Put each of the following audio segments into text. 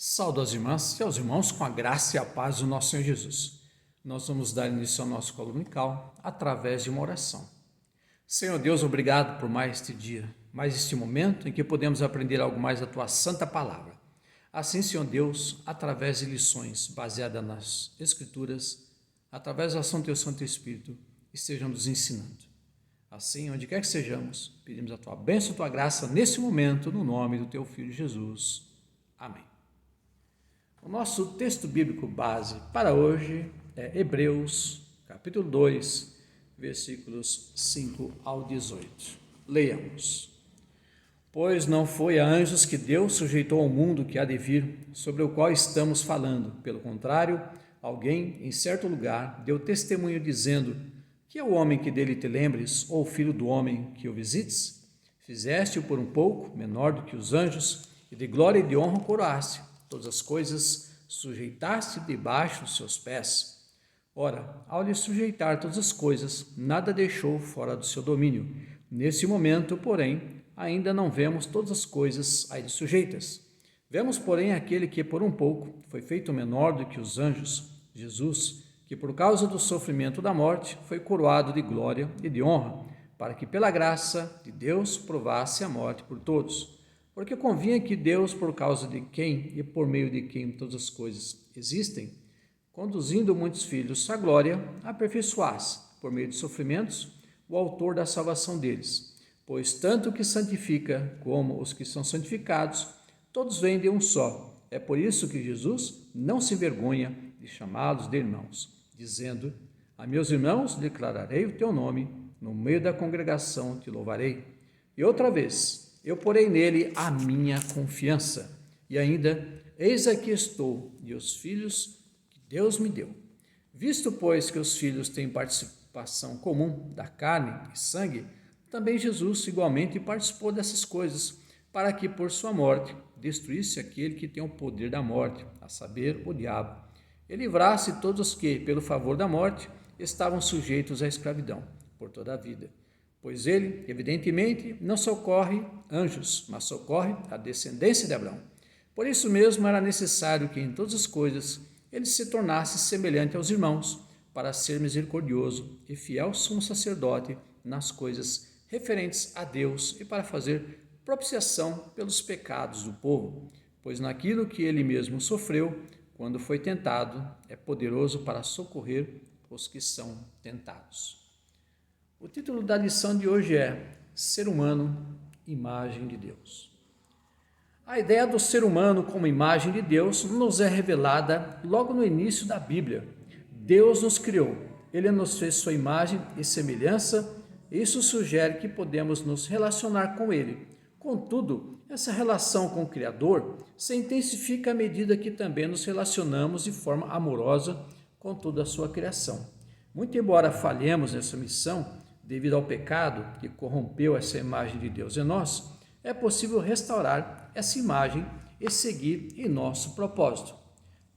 Saúdo às irmãs e aos irmãos com a graça e a paz do nosso Senhor Jesus. Nós vamos dar início ao nosso colo dominical através de uma oração. Senhor Deus, obrigado por mais este dia, mais este momento em que podemos aprender algo mais da Tua Santa Palavra. Assim, Senhor Deus, através de lições baseadas nas Escrituras, através da ação do Teu Santo Espírito, estejam nos ensinando. Assim, onde quer que sejamos, pedimos a Tua bênção e a Tua graça nesse momento, no nome do Teu Filho Jesus. Amém. O nosso texto bíblico base para hoje é Hebreus, capítulo 2, versículos 5 ao 18. Leiamos. Pois não foi a anjos que Deus sujeitou ao mundo que há de vir, sobre o qual estamos falando. Pelo contrário, alguém, em certo lugar, deu testemunho dizendo: que é o homem que dele te lembres, ou o filho do homem que o visites? Fizeste-o por um pouco, menor do que os anjos, e de glória e de honra o coroaste. Todas as coisas sujeitaste debaixo dos seus pés. Ora, ao lhe sujeitar todas as coisas, nada deixou fora do seu domínio. Nesse momento, porém, ainda não vemos todas as coisas a ele sujeitas. Vemos, porém, aquele que por um pouco foi feito menor do que os anjos, Jesus, que por causa do sofrimento da morte foi coroado de glória e de honra, para que pela graça de Deus provasse a morte por todos. Porque convinha que Deus, por causa de quem e por meio de quem todas as coisas existem, conduzindo muitos filhos à glória, aperfeiçoasse, por meio de sofrimentos, o autor da salvação deles. Pois tanto o que santifica como os que são santificados, todos vêm de um só. É por isso que Jesus não se envergonha de chamá-los de irmãos, dizendo: a meus irmãos declararei o teu nome, no meio da congregação te louvarei. E outra vez, eu porei nele a minha confiança. E ainda, eis aqui estou, e os filhos que Deus me deu. Visto, pois, que os filhos têm participação comum da carne e sangue, também Jesus igualmente participou dessas coisas, para que por sua morte destruísse aquele que tem o poder da morte, a saber, o diabo, e livrasse todos os que, pelo favor da morte, estavam sujeitos à escravidão por toda a vida. Pois ele, evidentemente, não socorre anjos, mas socorre a descendência de Abraão. Por isso mesmo era necessário que em todas as coisas ele se tornasse semelhante aos irmãos, para ser misericordioso e fiel sumo sacerdote nas coisas referentes a Deus e para fazer propiciação pelos pecados do povo. Pois naquilo que ele mesmo sofreu, quando foi tentado, é poderoso para socorrer os que são tentados. O título da lição de hoje é Ser Humano, Imagem de Deus. A ideia do ser humano como imagem de Deus nos é revelada logo no início da Bíblia. Deus nos criou, Ele nos fez sua imagem e semelhança, e isso sugere que podemos nos relacionar com Ele. Contudo, essa relação com o Criador se intensifica à medida que também nos relacionamos de forma amorosa com toda a sua criação. Muito embora falhemos nessa missão, devido ao pecado que corrompeu essa imagem de Deus em nós, é possível restaurar essa imagem e seguir em nosso propósito.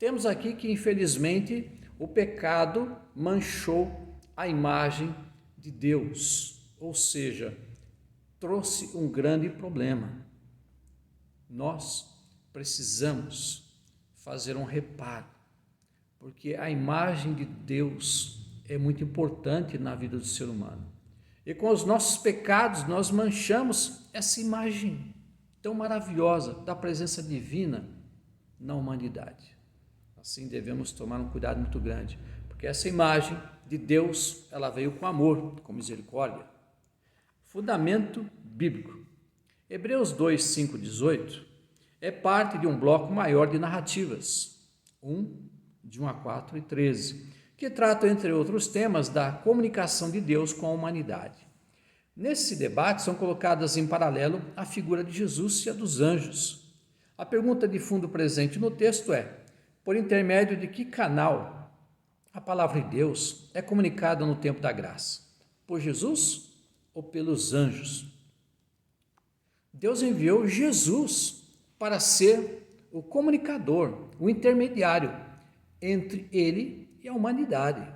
Temos aqui que, infelizmente, o pecado manchou a imagem de Deus, ou seja, trouxe um grande problema. Nós precisamos fazer um reparo, porque a imagem de Deus é muito importante na vida do ser humano. E com os nossos pecados nós manchamos essa imagem tão maravilhosa da presença divina na humanidade. Assim devemos tomar um cuidado muito grande, porque essa imagem de Deus, ela veio com amor, com misericórdia. Fundamento bíblico. Hebreus 2, 5, 18 é parte de um bloco maior de narrativas, de 1 a 4 e 13, que tratam, entre outros temas, da comunicação de Deus com a humanidade. Nesse debate são colocadas em paralelo a figura de Jesus e a dos anjos. A pergunta de fundo presente no texto é: por intermédio de que canal a palavra de Deus é comunicada no tempo da graça? Por Jesus ou pelos anjos? Deus enviou Jesus para ser o comunicador, o intermediário entre ele e a humanidade.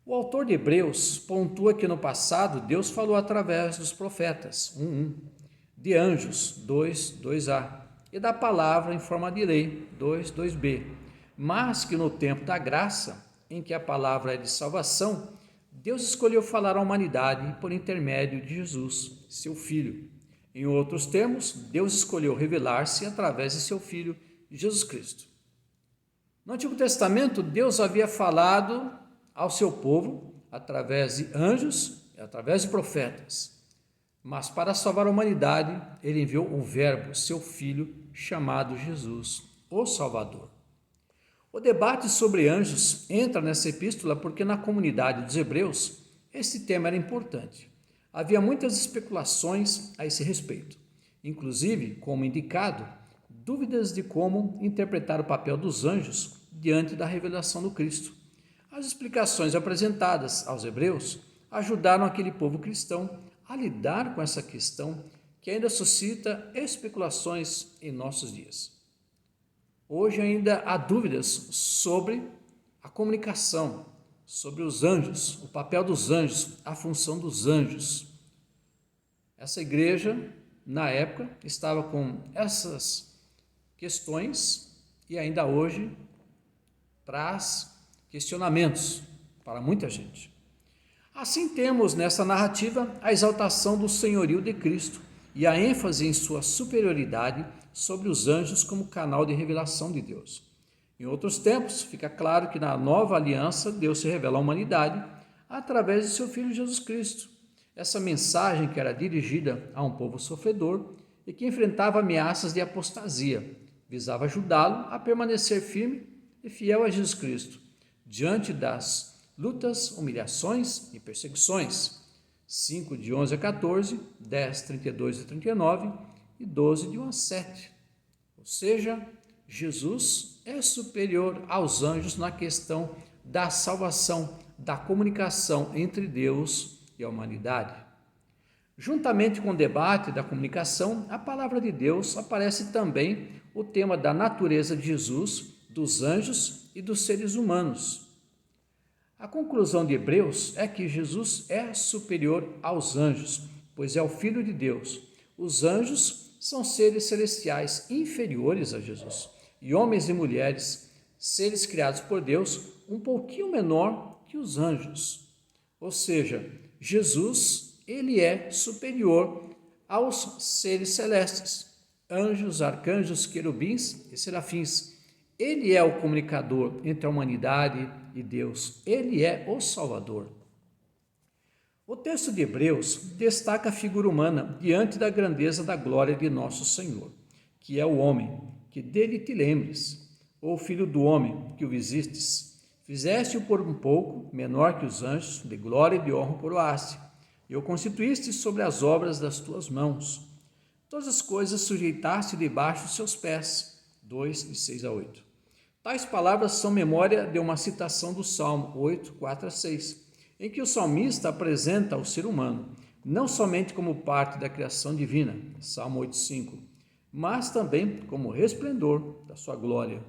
O autor de Hebreus pontua que no passado Deus falou através dos profetas, 1:1, de anjos, 2:2a, e da palavra em forma de lei, 2b, mas que no tempo da graça, em que a palavra é de salvação, Deus escolheu falar à humanidade por intermédio de Jesus, seu Filho. Em outros termos, Deus escolheu revelar-se através de seu Filho, Jesus Cristo. No Antigo Testamento, Deus havia falado ao seu povo através de anjos e através de profetas. Mas para salvar a humanidade, ele enviou o Verbo, seu Filho, chamado Jesus, o Salvador. O debate sobre anjos entra nessa epístola porque na comunidade dos hebreus esse tema era importante. Havia muitas especulações a esse respeito, inclusive, como indicado, dúvidas de como interpretar o papel dos anjos diante da revelação do Cristo. As explicações apresentadas aos hebreus ajudaram aquele povo cristão a lidar com essa questão que ainda suscita especulações em nossos dias. Hoje ainda há dúvidas sobre a comunicação, sobre os anjos, o papel dos anjos, a função dos anjos. Essa igreja, na época, estava com essas questões e ainda hoje traz questionamentos para muita gente. Assim temos nessa narrativa a exaltação do senhorio de Cristo e a ênfase em sua superioridade sobre os anjos como canal de revelação de Deus. Em outros tempos, fica claro que na nova aliança Deus se revela à humanidade através de seu Filho Jesus Cristo. Essa mensagem que era dirigida a um povo sofredor e que enfrentava ameaças de apostasia, visava ajudá-lo a permanecer firme e fiel a Jesus Cristo, diante das lutas, humilhações e perseguições. 5, de 11 a 14, 10, 32 a 39 e 12, de 1 a 7. Ou seja, Jesus é superior aos anjos na questão da salvação, da comunicação entre Deus e a humanidade. Juntamente com o debate da comunicação, a palavra de Deus aparece também o tema da natureza de Jesus, dos anjos e dos seres humanos. A conclusão de Hebreus é que Jesus é superior aos anjos, pois é o Filho de Deus. Os anjos são seres celestiais inferiores a Jesus, e homens e mulheres, seres criados por Deus, um pouquinho menor que os anjos. Ou seja, Jesus, ele é superior aos seres celestes, anjos, arcanjos, querubins e serafins. Ele é o comunicador entre a humanidade e Deus. Ele é o Salvador. O texto de Hebreus destaca a figura humana diante da grandeza da glória de nosso Senhor, que é o homem, que dele te lembres, ou filho do homem, que o visistes. Fizeste-o por um pouco menor que os anjos, de glória e de honra coroaste, e o constituíste sobre as obras das tuas mãos. Todas as coisas sujeitaste debaixo dos seus pés. 2, de 6 a 8. Tais palavras são memória de uma citação do Salmo 8, 4 a 6, em que o salmista apresenta o ser humano, não somente como parte da criação divina, Salmo 8, 5, mas também como resplendor da sua glória.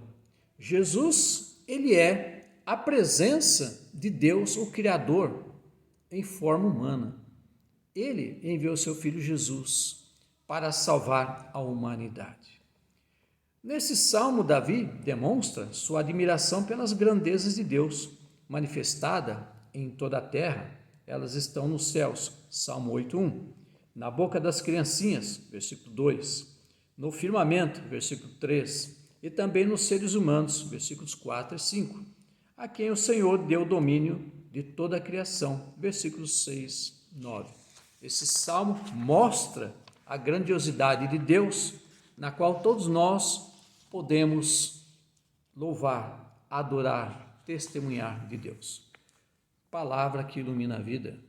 Jesus, ele é a presença de Deus, o Criador, em forma humana. Ele enviou seu Filho Jesus para salvar a humanidade. Nesse salmo, Davi demonstra sua admiração pelas grandezas de Deus, manifestada em toda a terra, elas estão nos céus, Salmo 8:1, na boca das criancinhas, versículo 2, no firmamento, versículo 3, e também nos seres humanos, versículos 4 e 5, a quem o Senhor deu domínio de toda a criação, versículos 6, 9. Esse salmo mostra a grandiosidade de Deus, na qual todos nós podemos louvar, adorar, testemunhar de Deus. Palavra que ilumina a vida.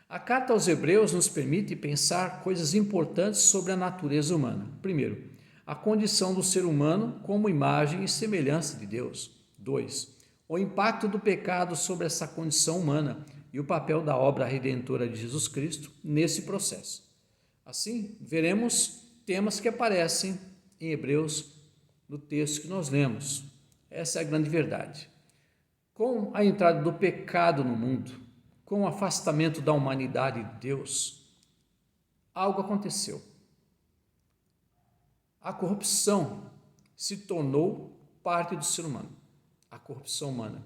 A carta aos Hebreus nos permite pensar coisas importantes sobre a natureza humana. Primeiro, a condição do ser humano como imagem e semelhança de Deus. 2, o impacto do pecado sobre essa condição humana e o papel da obra redentora de Jesus Cristo nesse processo. Assim, veremos temas que aparecem em Hebreus no texto que nós lemos. Essa é a grande verdade. Com a entrada do pecado no mundo, com o afastamento da humanidade de Deus, algo aconteceu. A corrupção se tornou parte do ser humano. A corrupção humana,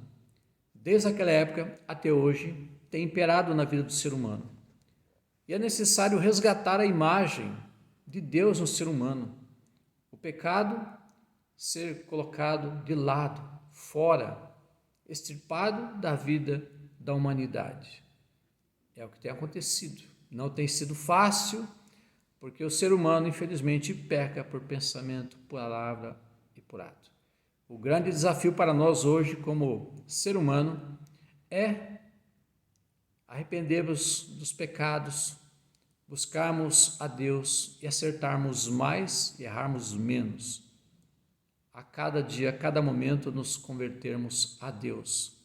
desde aquela época até hoje, tem imperado na vida do ser humano. E é necessário resgatar a imagem de Deus no ser humano. O pecado ser colocado de lado, fora, extirpado da vida da humanidade. É o que tem acontecido. Não tem sido fácil, porque o ser humano, infelizmente, peca por pensamento, por palavra e por ato. O grande desafio para nós hoje, como ser humano, é arrependermos dos pecados, buscarmos a Deus e acertarmos mais e errarmos menos. A cada dia, a cada momento, nos convertermos a Deus,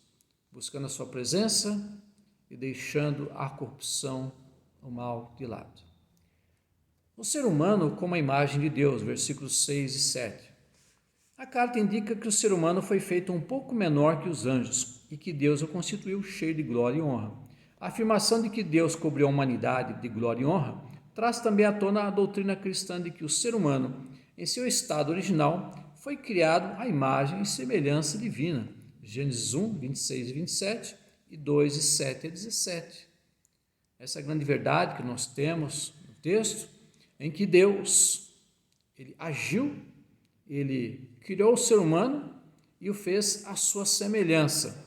buscando a sua presença e deixando a corrupção, o mal de lado. O ser humano como a imagem de Deus, versículos 6 e 7. A carta indica que o ser humano foi feito um pouco menor que os anjos e que Deus o constituiu cheio de glória e honra. A afirmação de que Deus cobriu a humanidade de glória e honra traz também à tona a doutrina cristã de que o ser humano, em seu estado original, foi criado à imagem e semelhança divina. Gênesis 1, 26 e 27 e 2, 7 e 17. Essa é a grande verdade que nós temos no texto, em que Deus, ele agiu, ele criou o ser humano e o fez à sua semelhança.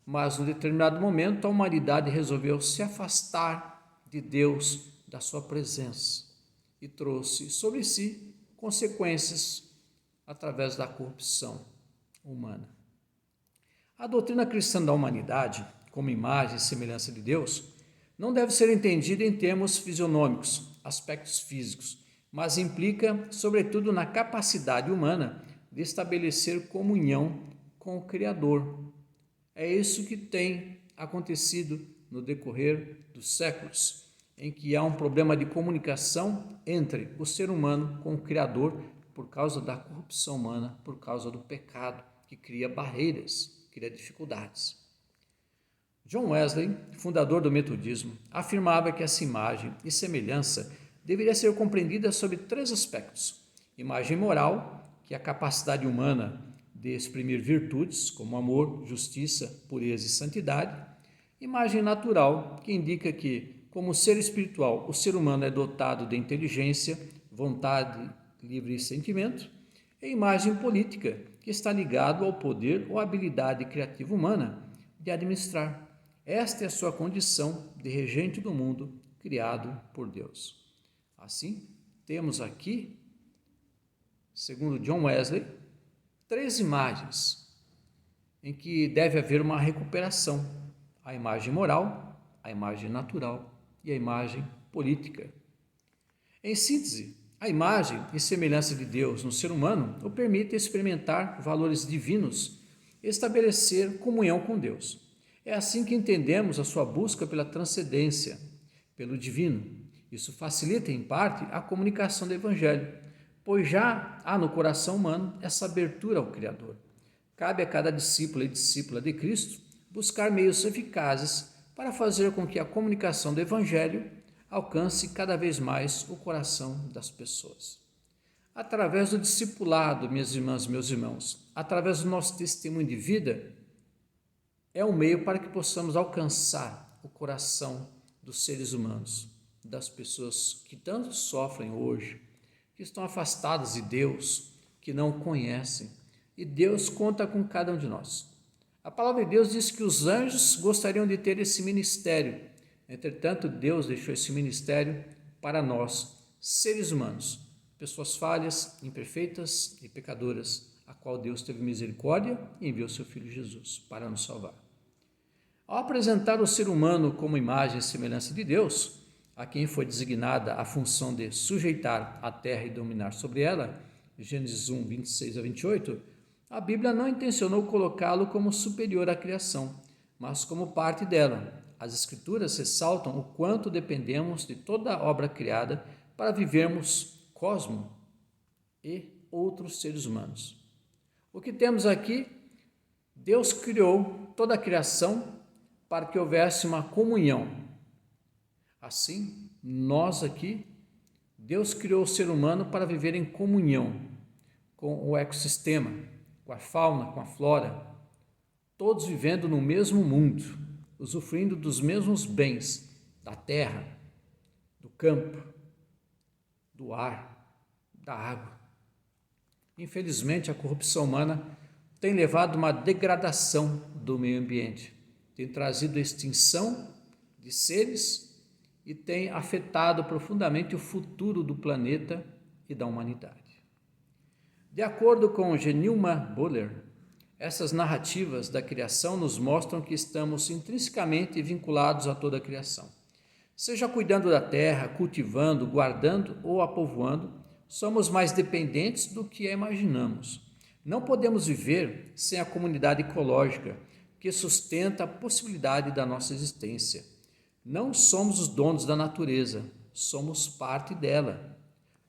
Mas, num determinado momento, a humanidade resolveu se afastar de Deus, da sua presença, e trouxe sobre si consequências através da corrupção humana. A doutrina cristã da humanidade, como imagem e semelhança de Deus, não deve ser entendida em termos fisionômicos, aspectos físicos, mas implica, sobretudo, na capacidade humana de estabelecer comunhão com o Criador. É isso que tem acontecido no decorrer dos séculos, em que há um problema de comunicação entre o ser humano com o Criador por causa da corrupção humana, por causa do pecado, que cria barreiras, cria dificuldades. John Wesley, fundador do metodismo, afirmava que essa imagem e semelhança deveria ser compreendida sob 3 aspectos: imagem moral, que é a capacidade humana de exprimir virtudes como amor, justiça, pureza e santidade; imagem natural, que indica que, como ser espiritual, o ser humano é dotado de inteligência, vontade livre e sentimento; e imagem política, que está ligado ao poder ou habilidade criativa humana de administrar. Esta é a sua condição de regente do mundo criado por Deus. Assim, temos aqui, segundo John Wesley, 3 imagens em que deve haver uma recuperação: a imagem moral, a imagem natural e a imagem política. Em síntese, a imagem e semelhança de Deus no ser humano o permite experimentar valores divinos e estabelecer comunhão com Deus. É assim que entendemos a sua busca pela transcendência, pelo divino. Isso facilita, em parte, a comunicação do Evangelho, pois já há no coração humano essa abertura ao Criador. Cabe a cada discípulo e discípula de Cristo buscar meios eficazes para fazer com que a comunicação do Evangelho alcance cada vez mais o coração das pessoas. Através do discipulado, minhas irmãs e meus irmãos, através do nosso testemunho de vida, é um meio para que possamos alcançar o coração dos seres humanos, das pessoas que tanto sofrem hoje, que estão afastadas de Deus, que não o conhecem, e Deus conta com cada um de nós. A palavra de Deus diz que os anjos gostariam de ter esse ministério. Entretanto, Deus deixou esse ministério para nós, seres humanos, pessoas falhas, imperfeitas e pecadoras, a qual Deus teve misericórdia e enviou seu Filho Jesus para nos salvar. Ao apresentar o ser humano como imagem e semelhança de Deus, a quem foi designada a função de sujeitar a terra e dominar sobre ela, Gênesis 1, 26 a 28, a Bíblia não intencionou colocá-lo como superior à criação, mas como parte dela. As Escrituras ressaltam o quanto dependemos de toda a obra criada para vivermos cosmo e outros seres humanos. O que temos aqui? Deus criou toda a criação para que houvesse uma comunhão. Assim, nós aqui Deus criou o ser humano para viver em comunhão com o ecossistema, com a fauna, com a flora, todos vivendo no mesmo mundo, usufruindo dos mesmos bens da terra, do campo, do ar, da água. Infelizmente, a corrupção humana tem levado a uma degradação do meio ambiente, tem trazido extinção de seres e tem afetado profundamente o futuro do planeta e da humanidade. De acordo com Genilma Buller, essas narrativas da criação nos mostram que estamos intrinsecamente vinculados a toda a criação. Seja cuidando da terra, cultivando, guardando ou a povoando, somos mais dependentes do que imaginamos. Não podemos viver sem a comunidade ecológica que sustenta a possibilidade da nossa existência. Não somos os donos da natureza, somos parte dela.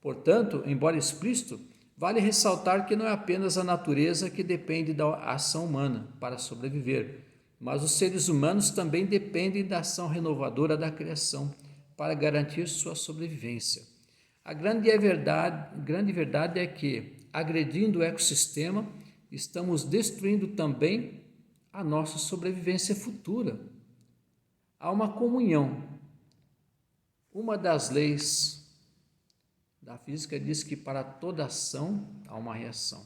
Portanto, embora explícito, vale ressaltar que não é apenas a natureza que depende da ação humana para sobreviver, mas os seres humanos também dependem da ação renovadora da criação para garantir sua sobrevivência. A grande verdade é que, agredindo o ecossistema, estamos destruindo também a nossa sobrevivência futura. Há uma comunhão. Uma das leis da física diz que para toda ação há uma reação.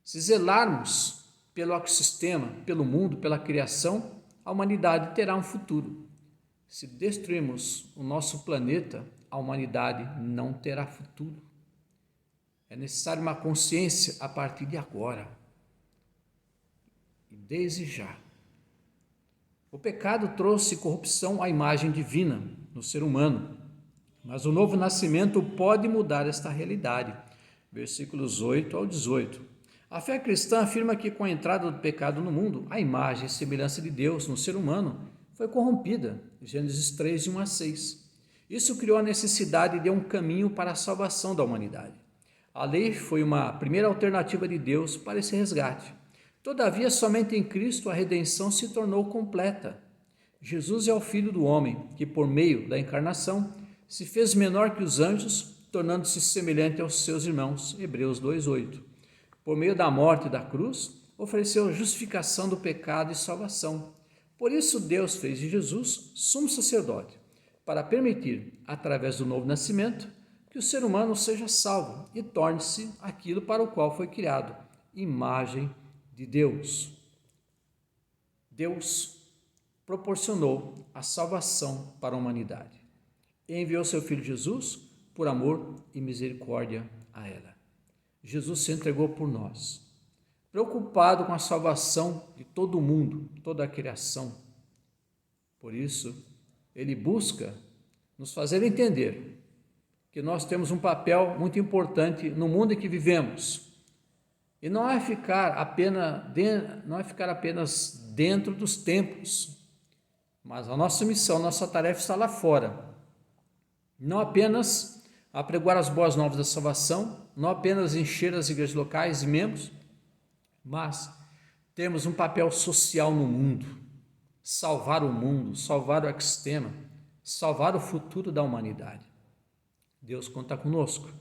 Se zelarmos pelo ecossistema, pelo mundo, pela criação, a humanidade terá um futuro. Se destruirmos o nosso planeta, a humanidade não terá futuro. É necessário uma consciência a partir de agora e desde já. O pecado trouxe corrupção à imagem divina no ser humano, mas o novo nascimento pode mudar esta realidade. Versículos 8 ao 18. A fé cristã afirma que com a entrada do pecado no mundo, a imagem e semelhança de Deus no ser humano foi corrompida. Gênesis 3, de 1 a 6. Isso criou a necessidade de um caminho para a salvação da humanidade. A lei foi uma primeira alternativa de Deus para esse resgate. Todavia, somente em Cristo a redenção se tornou completa. Jesus é o Filho do homem, que por meio da encarnação se fez menor que os anjos, tornando-se semelhante aos seus irmãos. Hebreus 2:8. Por meio da morte da cruz, ofereceu justificação do pecado e salvação. Por isso Deus fez de Jesus sumo sacerdote, para permitir, através do novo nascimento, que o ser humano seja salvo e torne-se aquilo para o qual foi criado, imagem de Deus. Deus proporcionou a salvação para a humanidade e enviou seu Filho Jesus por amor e misericórdia a ela. Jesus se entregou por nós, preocupado com a salvação de todo o mundo, toda a criação. Por isso, ele busca nos fazer entender que nós temos um papel muito importante no mundo em que vivemos. E não é ficar apenas dentro dos templos, mas a nossa missão, a nossa tarefa está lá fora. Não apenas apregoar as boas novas da salvação, não apenas encher as igrejas locais e membros, mas temos um papel social no mundo, salvar o mundo, salvar o ecossistema, salvar o futuro da humanidade. Deus conta conosco,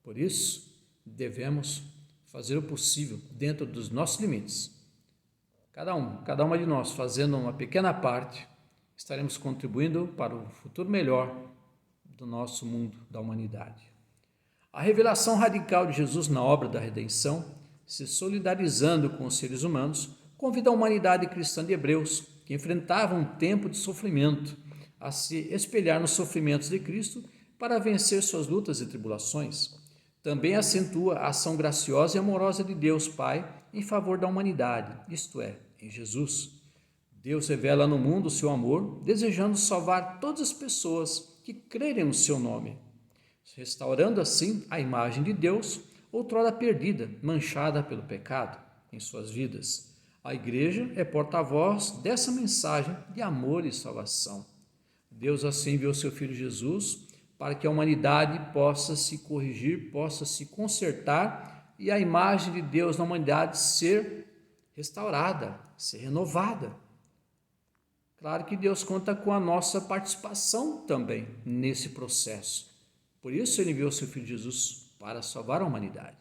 por isso devemos fazer o possível dentro dos nossos limites. Cada uma de nós fazendo uma pequena parte, estaremos contribuindo para o futuro melhor do nosso mundo, da humanidade. A revelação radical de Jesus na obra da redenção, se solidarizando com os seres humanos, convida a humanidade cristã de Hebreus, que enfrentava um tempo de sofrimento, a se espelhar nos sofrimentos de Cristo para vencer suas lutas e tribulações. Também acentua a ação graciosa e amorosa de Deus Pai em favor da humanidade, isto é, em Jesus. Deus revela no mundo o seu amor, desejando salvar todas as pessoas que crerem no seu nome, restaurando assim a imagem de Deus, outrora perdida, manchada pelo pecado em suas vidas. A igreja é porta-voz dessa mensagem de amor e salvação. Deus assim enviou seu Filho Jesus para que a humanidade possa se corrigir, possa se consertar e a imagem de Deus na humanidade ser restaurada, ser renovada. Claro que Deus conta com a nossa participação também nesse processo. Por isso ele enviou seu Filho Jesus para salvar a humanidade.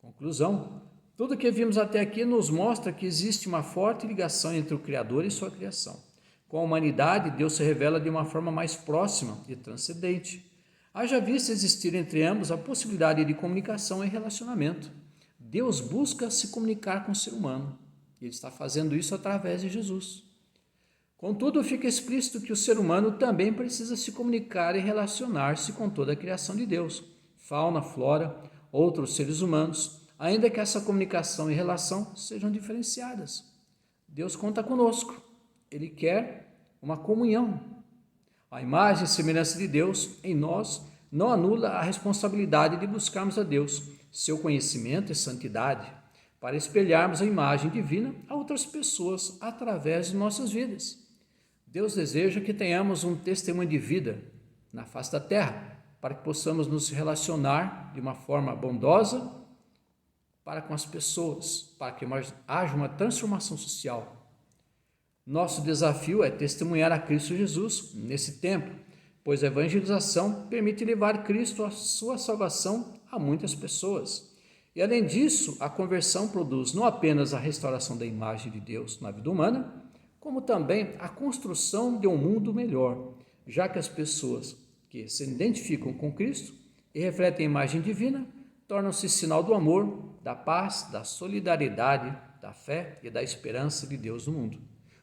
Conclusão: tudo que vimos até aqui nos mostra que existe uma forte ligação entre o Criador e sua criação. Com a humanidade, Deus se revela de uma forma mais próxima e transcendente. Haja vista existir entre ambos a possibilidade de comunicação e relacionamento. Deus busca se comunicar com o ser humano. Ele está fazendo isso através de Jesus. Contudo, fica explícito que o ser humano também precisa se comunicar e relacionar-se com toda a criação de Deus, fauna, flora, outros seres humanos, ainda que essa comunicação e relação sejam diferenciadas. Deus conta conosco. Ele quer uma comunhão. A imagem e semelhança de Deus em nós não anula a responsabilidade de buscarmos a Deus, seu conhecimento e santidade, para espelharmos a imagem divina a outras pessoas através de nossas vidas. Deus deseja que tenhamos um testemunho de vida na face da terra, para que possamos nos relacionar de uma forma bondosa para com as pessoas, para que haja uma transformação social. Nosso desafio é testemunhar a Cristo Jesus nesse tempo, pois a evangelização permite levar Cristo, a sua salvação, a muitas pessoas. E além disso, a conversão produz não apenas a restauração da imagem de Deus na vida humana, como também a construção de um mundo melhor, já que as pessoas que se identificam com Cristo e refletem a imagem divina tornam-se sinal do amor, da paz, da solidariedade, da fé e da esperança de Deus no mundo.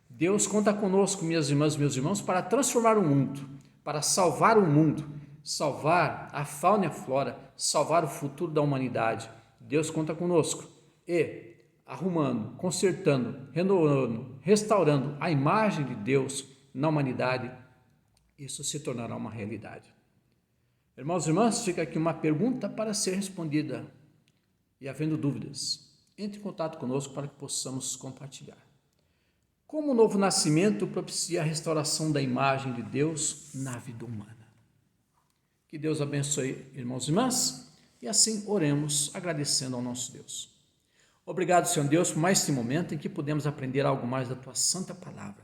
Deus conta conosco, minhas irmãs e meus irmãos, para transformar o mundo, para salvar o mundo, salvar a fauna e a flora, salvar o futuro da humanidade. Deus conta conosco e arrumando, consertando, renovando, restaurando a imagem de Deus na humanidade, isso se tornará uma realidade. Irmãos e irmãs, fica aqui uma pergunta para ser respondida e, havendo dúvidas, entre em contato conosco para que possamos compartilhar. Como o novo nascimento propicia a restauração da imagem de Deus na vida humana? Que Deus abençoe, irmãos e irmãs, e assim oremos agradecendo ao nosso Deus. Obrigado, Senhor Deus, por mais este momento em que podemos aprender algo mais da Tua Santa Palavra.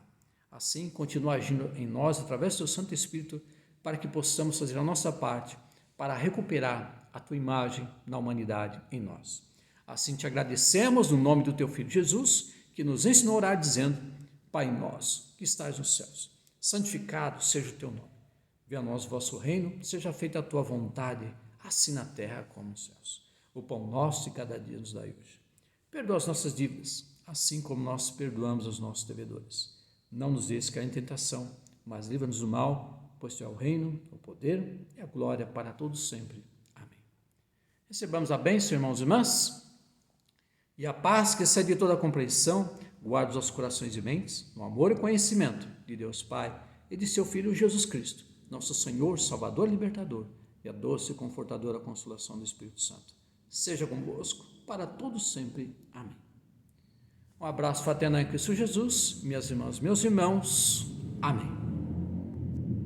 Assim, continua agindo em nós através do Teu Santo Espírito para que possamos fazer a nossa parte para recuperar a Tua imagem na humanidade em nós. Assim te agradecemos no nome do Teu Filho Jesus, que nos ensinou a orar dizendo: Pai nosso, que estais nos céus, santificado seja o Teu nome. Venha a nós o vosso reino, seja feita a Tua vontade, assim na terra como nos céus. O pão nosso de cada dia nos dai hoje. Perdoa as nossas dívidas, assim como nós perdoamos aos nossos devedores. Não nos deixes cair em tentação, mas livra-nos do mal, pois Teu é o reino, o poder e a glória para todos sempre. Amém. Recebamos a bênção, irmãos e irmãs, e a paz que excede toda a compreensão, guarde os nossos corações e mentes, no amor e conhecimento de Deus Pai e de Seu Filho Jesus Cristo, nosso Senhor, Salvador e Libertador, e a doce e confortadora consolação do Espírito Santo. Seja convosco, para todos sempre. Amém. Um abraço fraternal em Cristo Jesus, minhas irmãs, meus irmãos. Amém.